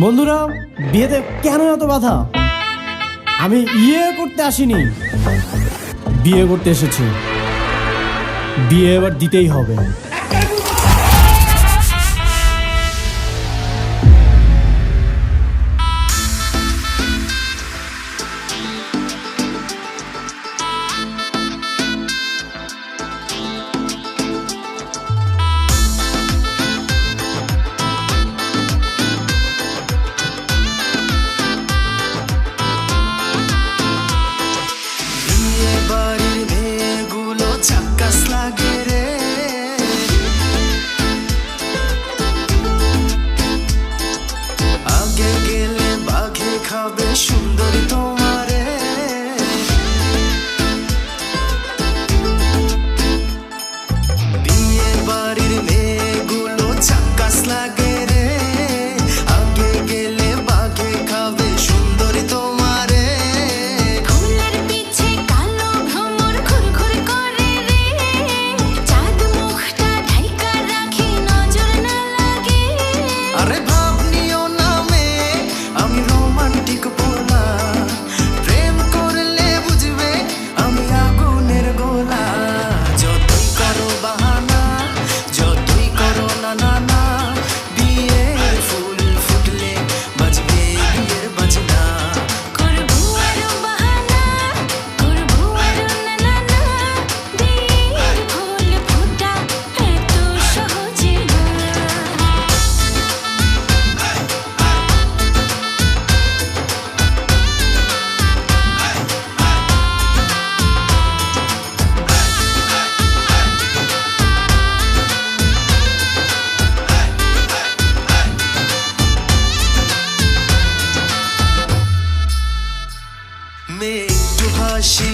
বন্ধুরা, বিয়েতে কেন এত বাধা? আমি ইয়ে করতে আসিনি, বিয়ে করতে এসেছি। বিয়ে এবার দিতেই হবে। সুন্দরী তোমারে বিয়ে বাড়ির মেয়েগুলো ঝাক্কাস লাগে রে, আগে গেলে বাঘে খাবে সুন্দরী তোমারে। ফুলের পিছে কালো ভ্রমর ঘুরঘুর করে রে, চাঁদ মুখটা ঢাইকা রাখি নজর না লাগে। আরে ভাব নিও না মেয়ে, আমি রোমান্টিক পোলা, প্রেম করলে বুঝবে আমি আগুনের গোলা। যতই করো বাহানা, যতই করো না না না, বিয়ের ফুল ফুটলে বাজবে বিয়ের বাজনা। করবো আরো বাহানা, করবো আরো না না না, বিয়ের ফুল ফোটা এত সহজে না। মেয়ে একটু হাসি